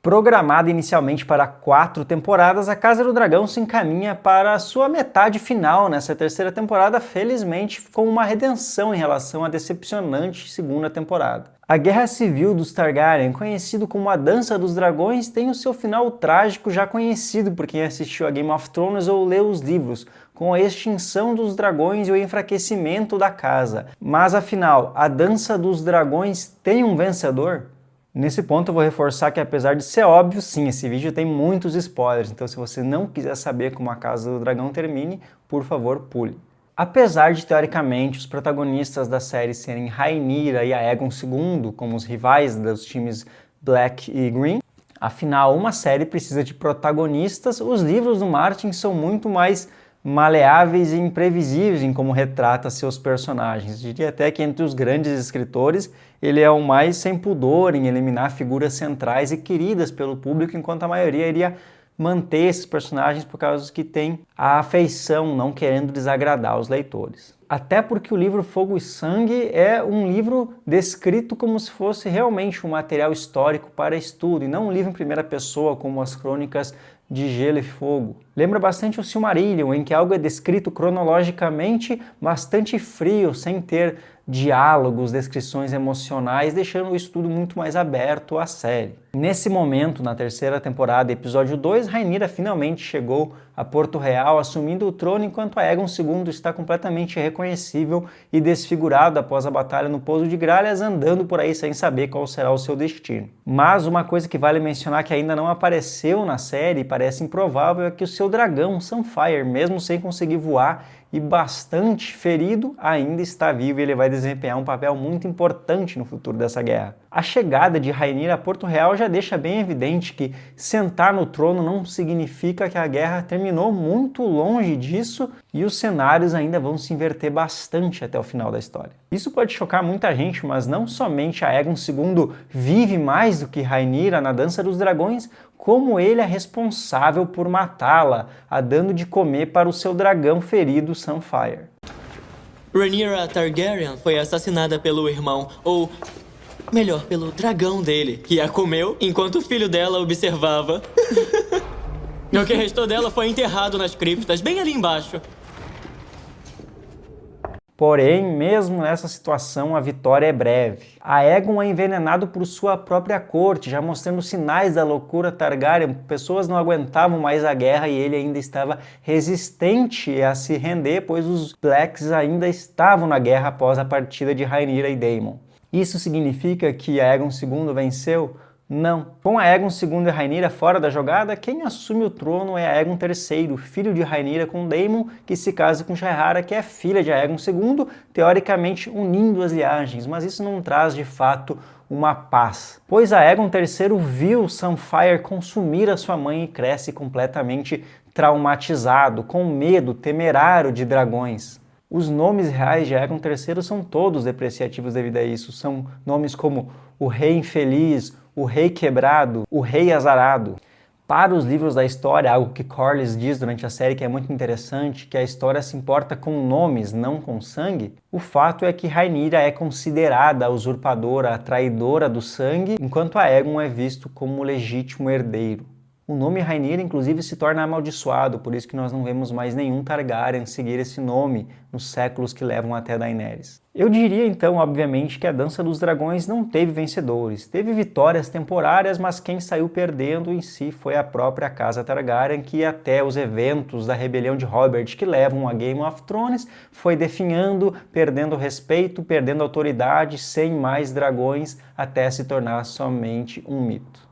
Programada inicialmente para 4 temporadas, A Casa do Dragão se encaminha para a sua metade final nessa terceira temporada, felizmente com uma redenção em relação à decepcionante segunda temporada. A Guerra Civil dos Targaryen, conhecido como a Dança dos Dragões, tem o seu final trágico já conhecido por quem assistiu a Game of Thrones ou leu os livros, com a extinção dos dragões e o enfraquecimento da casa. Mas afinal, a Dança dos Dragões tem um vencedor? Nesse ponto eu vou reforçar que, apesar de ser óbvio, sim, esse vídeo tem muitos spoilers, então se você não quiser saber como a Casa do Dragão termine, por favor, pule. Apesar de, teoricamente, os protagonistas da série serem Rhaenyra e Aegon II, como os rivais dos times Black e Green, afinal, uma série precisa de protagonistas, os livros do Martin são muito mais maleáveis e imprevisíveis em como retrata seus personagens. Diria até que entre os grandes escritores, ele é o mais sem pudor em eliminar figuras centrais e queridas pelo público, enquanto a maioria iria manter esses personagens por causa que tem a afeição, não querendo desagradar os leitores. Até porque o livro Fogo e Sangue é um livro descrito como se fosse realmente um material histórico para estudo, e não um livro em primeira pessoa como as crônicas de Gelo e Fogo. Lembra bastante o Silmarillion, em que algo é descrito cronologicamente bastante frio, sem ter diálogos, descrições emocionais, deixando o estudo muito mais aberto à série. Nesse momento, na terceira temporada, episódio 2, Rhaenyra finalmente chegou a Porto Real, assumindo o trono, enquanto Aegon II está completamente irreconhecível e desfigurado após a batalha no Pouso de Gralhas, andando por aí sem saber qual será o seu destino. Mas uma coisa que vale mencionar que ainda não apareceu na série e parece improvável é que o seu dragão, Sunfyre, mesmo sem conseguir voar e bastante ferido, ainda está vivo e ele vai desempenhar um papel muito importante no futuro dessa guerra. A chegada de Rhaenyra a Porto Real já deixa bem evidente que sentar no trono não significa que a guerra terminou, muito longe disso, e os cenários ainda vão se inverter bastante até o final da história. Isso pode chocar muita gente, mas não somente Aegon II vive mais do que Rhaenyra na Dança dos Dragões, como ele é responsável por matá-la, a dando de comer para o seu dragão ferido Sunfyre. Rhaenyra Targaryen foi assassinada pelo irmão, ou melhor, pelo dragão dele, que a comeu enquanto o filho dela observava. O que restou dela foi enterrado nas criptas, bem ali embaixo. Porém, mesmo nessa situação, a vitória é breve. Aegon é envenenado por sua própria corte, já mostrando sinais da loucura Targaryen. Pessoas não aguentavam mais a guerra e ele ainda estava resistente a se render, pois os Blacks ainda estavam na guerra após a partida de Rhaenyra e Daemon. Isso significa que Aegon II venceu? Não. Com Aegon II e Rhaenyra fora da jogada, quem assume o trono é Aegon III, filho de Rhaenyra com Daemon, que se casa com Rhaenyra, que é filha de Aegon II, teoricamente unindo as linhagens, mas isso não traz de fato uma paz. Pois Aegon III viu Sunfyre consumir a sua mãe e cresce completamente traumatizado, com medo temerário de dragões. Os nomes reais de Aegon III são todos depreciativos devido a isso. São nomes como o Rei Infeliz, o Rei Quebrado, o Rei Azarado. Para os livros da história, algo que Corlys diz durante a série que é muito interessante, que a história se importa com nomes, não com sangue, o fato é que Rhaenyra é considerada a usurpadora, a traidora do sangue, enquanto Aegon é visto como o legítimo herdeiro. O nome Rhaenyra, inclusive, se torna amaldiçoado, por isso que nós não vemos mais nenhum Targaryen seguir esse nome nos séculos que levam até Daenerys. Eu diria, então, obviamente, que a Dança dos Dragões não teve vencedores. Teve vitórias temporárias, mas quem saiu perdendo em si foi a própria Casa Targaryen, que até os eventos da rebelião de Robert que levam a Game of Thrones foi definhando, perdendo respeito, perdendo autoridade, sem mais dragões, até se tornar somente um mito.